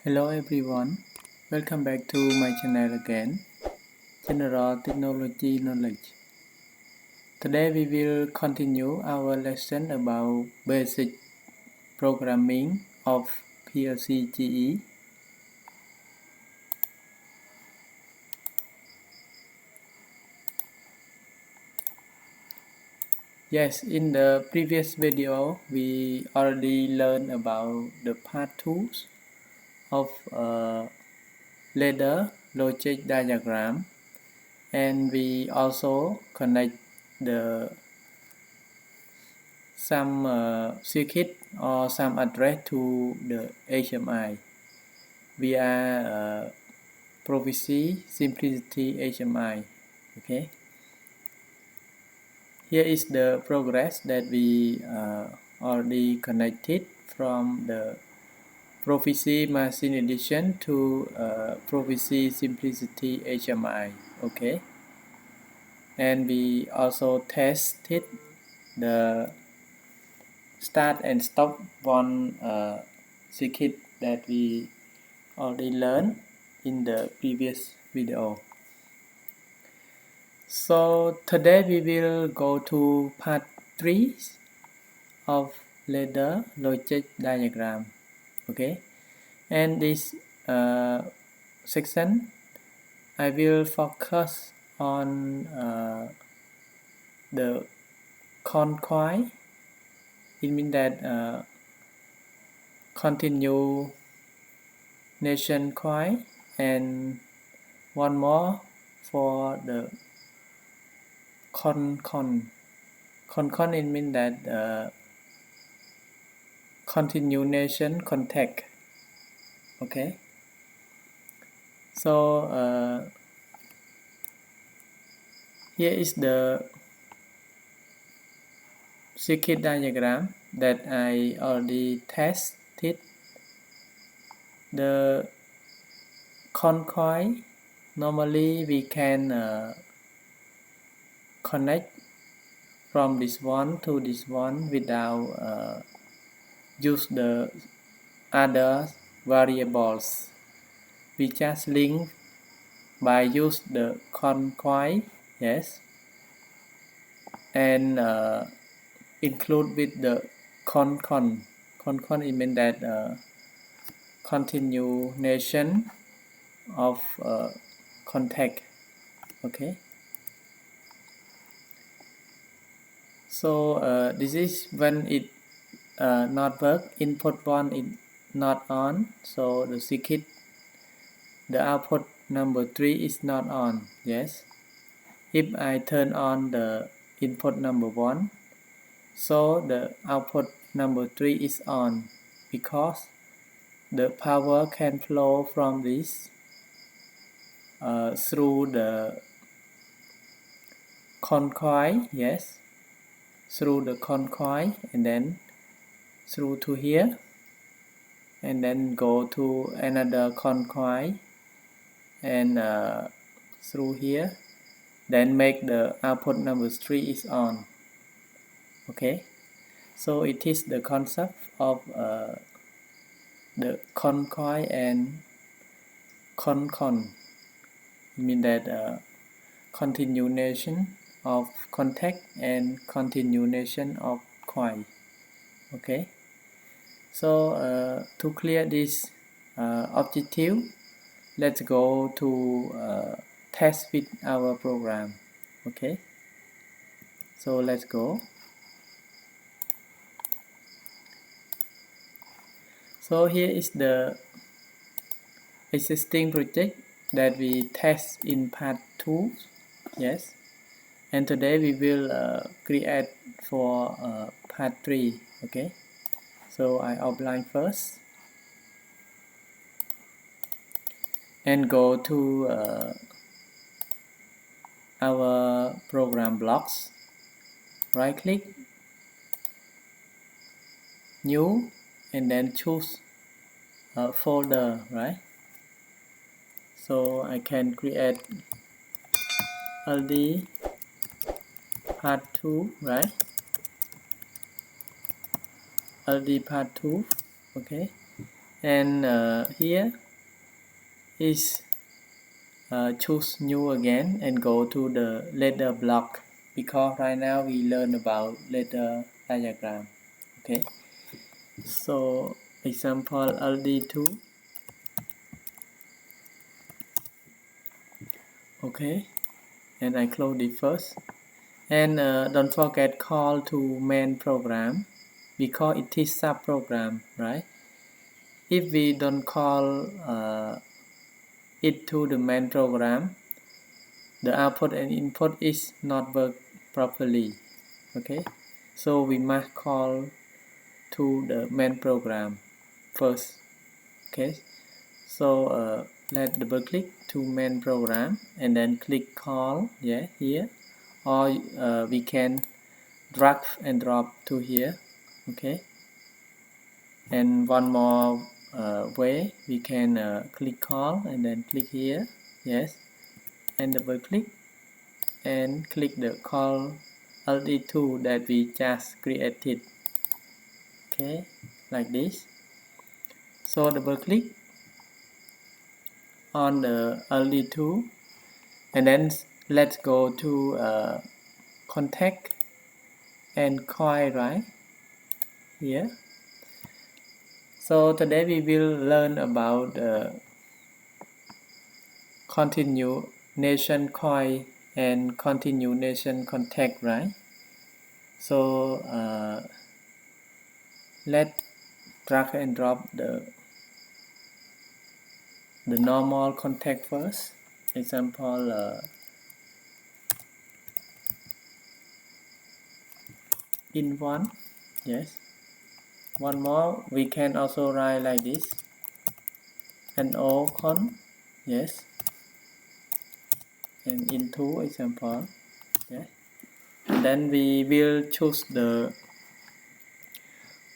Hello everyone, welcome back to my channel again, General Technology Knowledge. Today we will continue our lesson about basic programming of PLC GE. Yes, in the previous video we already learned about the part 2 of ladder logic diagram, and we also connect the some circuit or some address to the HMI via Proficy Cimplicity HMI. Okay, here is the progress that we already connected from the Proficy Machine Edition to Proficy Cimplicity HMI. Okay, and we also tested the start and stop one circuit that we already learned in the previous video. So today we will go to part 3 of ladder logic diagram. Okay, and this section I will focus on the coil. It means that continuation coil, and one more for the con. It means that continuation contact. Okay, so here is the circuit diagram that I already tested. The coil, normally we can connect from this one to this one without use the other variables. We just link by use the coil, yes, and include with the con. It means that continuation of contact. Okay, so this is when it not work. Input 1 is not on, so the circuit, the output number 3 is not on. Yes, if I turn on the input number 1, so the output number 3 is on, because the power can flow from this through the coil, yes, through the coil, and then through to here, and then go to another coil, and through here, then make the output number 3 is on. Okay, so it is the concept of the coil and con. It means that continuation of contact and continuation of coil. Okay, so to clear this objective, let's go to test with our program. Okay, so let's go. So here is the existing project that we test in part 2. Yes, and today we will create for part 3. Okay, so I outline first and go to our program blocks, right click, new, and then choose a folder, right? So I can create LD part 2, right? LD part 2. Okay, and here is choose new again and go to the ladder block, because right now we learn about ladder diagram. Okay, so example LD2. Okay, and I close it first, and don't forget call to main program, because it is sub program, right? If we don't call it to the main program, the output and input is not work properly. Okay, so we must call to the main program first. Okay, so let's double click to main program and then click call, yeah, here, or we can drag and drop to here. Okay, and one more way, we can click call and then click here, yes, and double click and click the call LD2 that we just created. Okay, like this. So double click on the LD2 and then let's go to contact and coil, right here. So today we will learn about continuation coil and continuation contact, right? So let's drag and drop the normal contact first. Example in one, yes. One more, we can also write like this, an O con, yes, and in two example, yes. And then we will choose the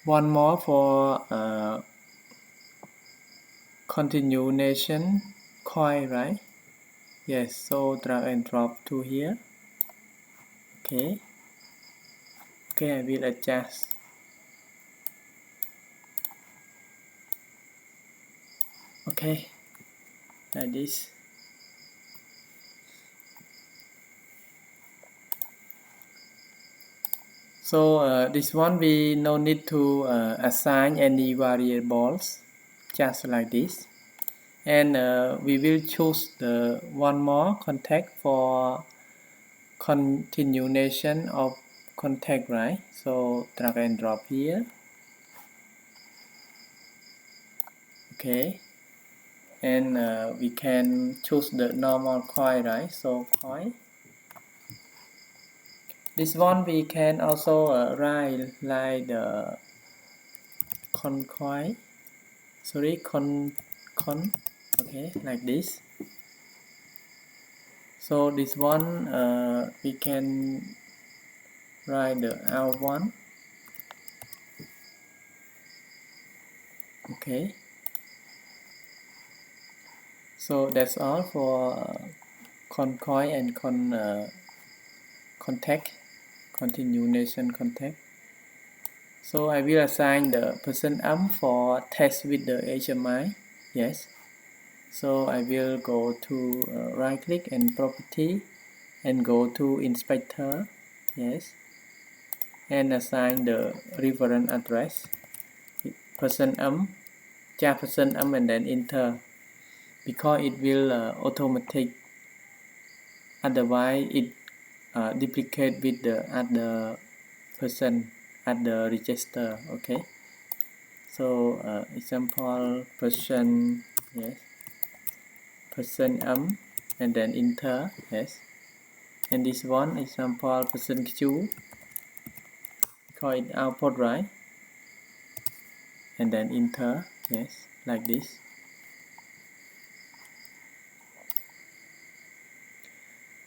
one more for continuation coil, right? Yes, so drag and drop to here. Okay, okay, I will adjust. Okay, like this. So this one we no need to assign any variables, just like this. And we will choose the one more contact for continuation of contact, right? So drag and drop here. Okay, and we can choose the normal coil, right? So coil. This one we can also write like the coil. Sorry, con. Okay, like this. So this one we can write the L1. Okay, so that's all for coil and contact, continuation contact. So I will assign the %amp for test with the HMI, yes. So I will go to right click and property and go to inspector, yes, and assign the reference address, %amp, just %amp and then enter, because it will automatic, otherwise it duplicate with the other person at the register. Okay, so example person, yes, %amp and then enter, yes, and this one example %q, because it output, right, and then enter, yes, like this.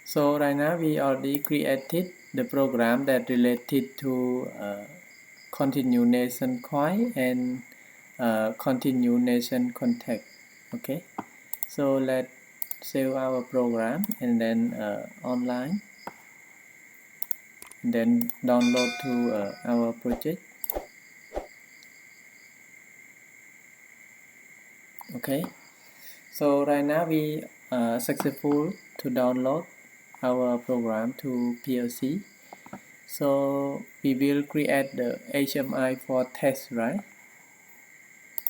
So right now we already created the program that related to continuation coil and continuation contact. Okay, so let's save our program and then online, and then download to our project. Okay, so right now we are successful to download our program to PLC. So we will create the HMI for test, right?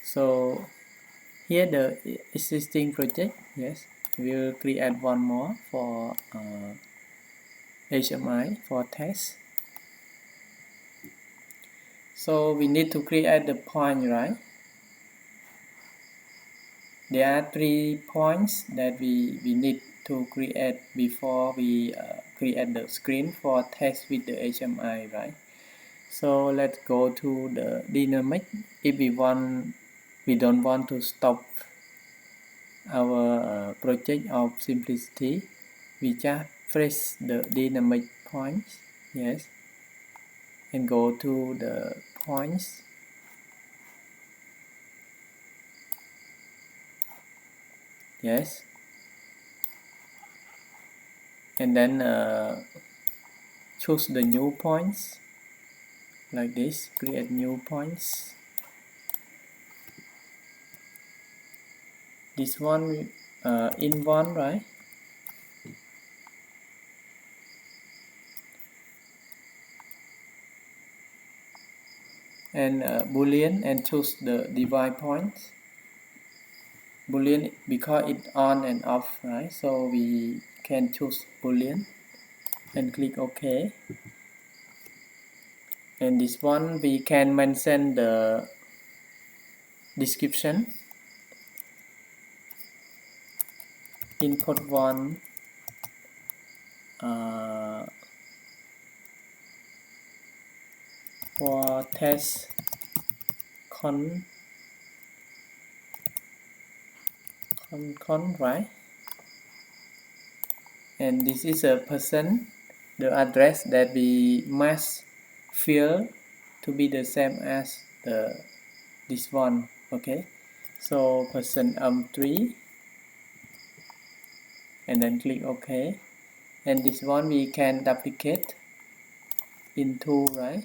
So here the existing project, yes, we will create one more for HMI for test. So we need to create the point, right? There are 3 points that we need to create before we create the screen for test with the HMI, right? So let's go to the dynamic. If we don't want to stop our project of simplicity, we just press the dynamic points, yes, and go to the points. Yes, and then choose the new points like this, create new points. This one in one, right? And boolean, and choose the divide points. Boolean because it's on and off, right? So we can choose boolean and click OK. And this one we can mention the description. Input 1 for test con, right? And this is a person, the address that we must fill to be the same as this one. Okay, so person 3, and then click OK. And this one we can duplicate into, right?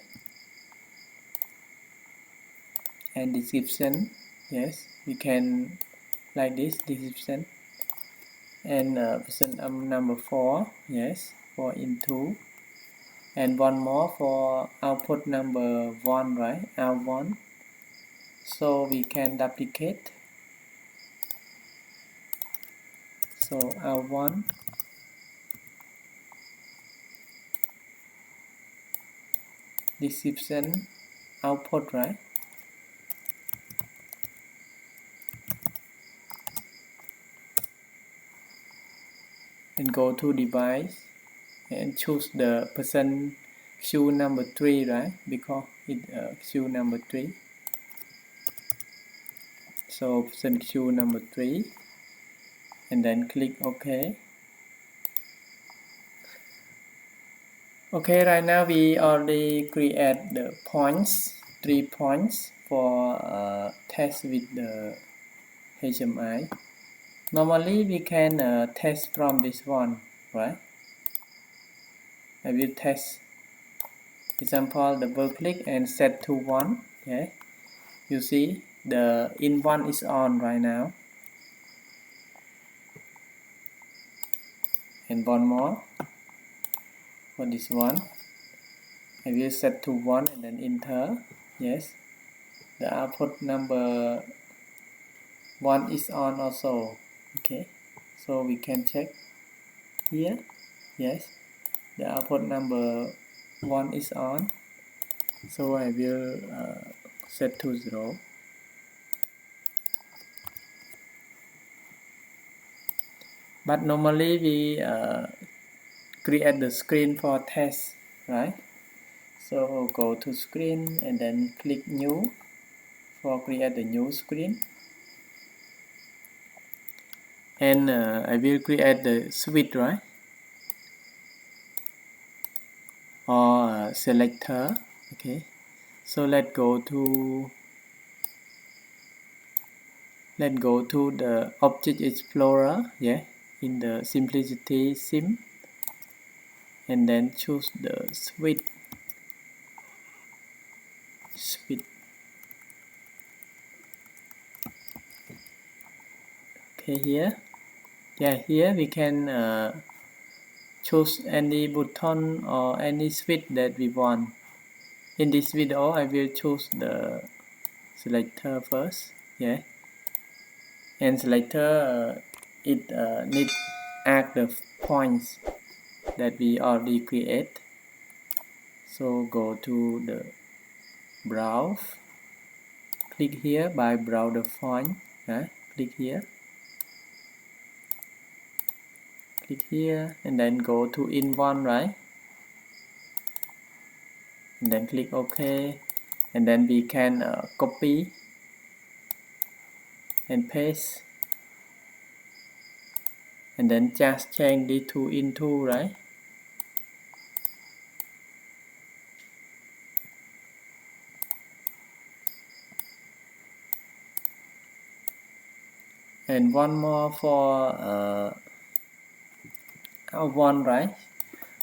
And description, yes, we can like this description. And person number 4, yes, for into, and one more for output number 1, right? Out1. So we can duplicate. So out1, description, output, right? And go to device and choose the person queue number 3, right? Because it queue number 3. So person queue number 3, and then click OK. Okay, right now we already create the points, 3 points for test with the HMI. Normally we can test from this one, right? I will test. Example, double click and set to 1. Okay, you see the in 1 is on right now. And one more for this one. I will set to 1 and then enter. Yes, the output number 1 is on also. Okay, so we can check here. Yes, the output number 1 is on. So I will set to 0. But normally we create the screen for test, right? So go to screen and then click new for create the new screen. And I will create the switch, right? Or selector. Okay, so let's go to the Object Explorer, yeah, in the Simplicity Sim, and then choose the switch. Okay, here, yeah, here we can choose any button or any switch that we want. In this video I will choose the selector first, yeah, and selector it need add the points that we already create. So go to the browse, click here by browse the point, click here, and then go to in one, right, and then click OK, and then we can copy and paste, and then just change the two into, right, and one more for R1, right.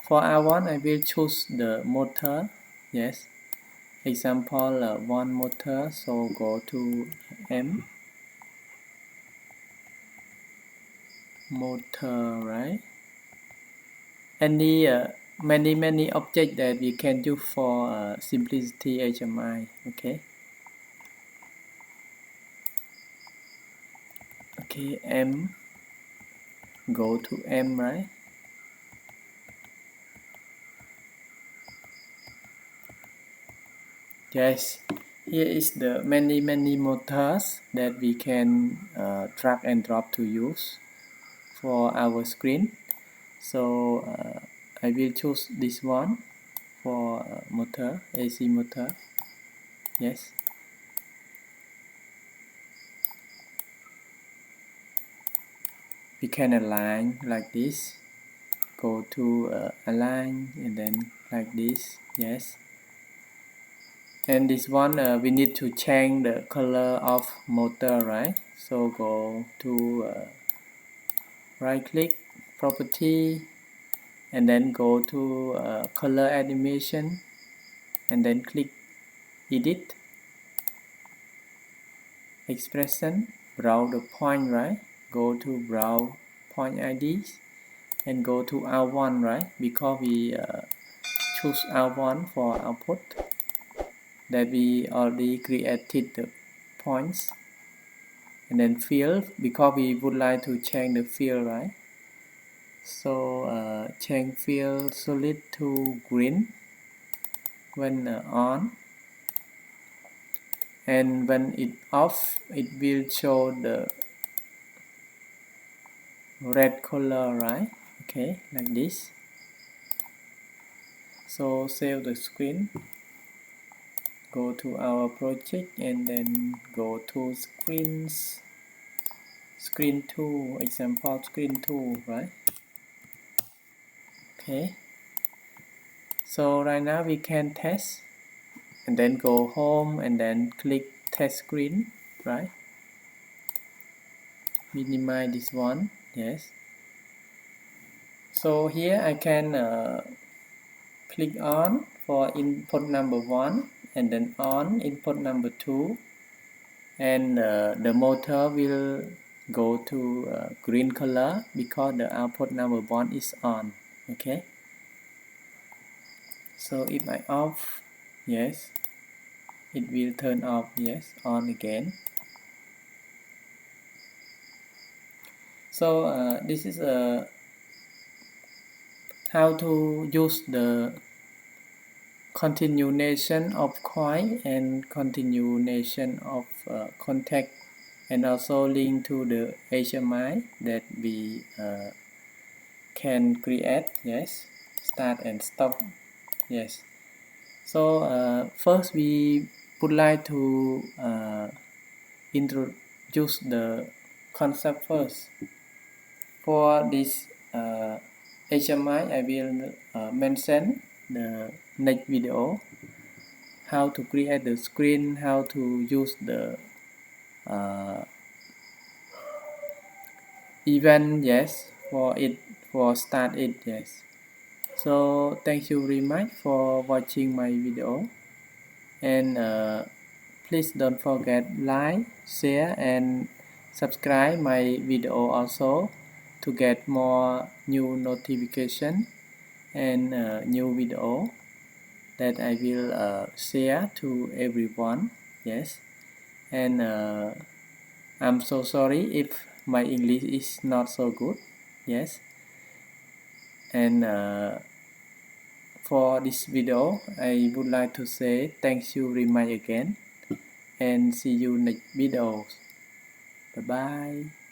For R1 I will choose the motor, yes, example one motor, so go to M, motor, right, any many objects that we can use for Cimplicity HMI. Okay, M, go to M, right, yes, here is the many motors that we can drag and drop to use for our screen. So I will choose this one for motor, AC motor, yes. We can align like this, go to align, and then like this, yes. And this one we need to change the color of motor, right, so go to right click, property, and then go to color animation, and then click edit, expression, browse the point, right, go to browse point IDs, and go to R1, right, because we choose R1 for output, that we already created the points, and then field, because we would like to change the field, right, so change field solid to green when on, and when it off it will show the red color, right, okay, like this. So save the screen, go to our project, and then go to screen 2, example screen 2, right, okay. So right now we can test, and then go home, and then click test screen, right, minimize this one, yes. So here I can click on for input number 1, and then on input number 2, and the motor will go to green color because the output number 1 is on, okay. So if I off, yes, it will turn off, yes, on again. So this is how to use the continuation of coil and continuation of contact, and also link to the HMI that we can create, yes, start and stop, yes. So first we would like to introduce the concept first. For this HMI I will mention the next video, how to create the screen, how to use the event, yes, for start it, yes. So thank you very much for watching my video, and please don't forget like, share, and subscribe my video also to get more new notification and new video that I will share to everyone. Yes, and I'm so sorry if my English is not so good. Yes, and for this video I would like to say thank you very much again and see you next video. Bye bye.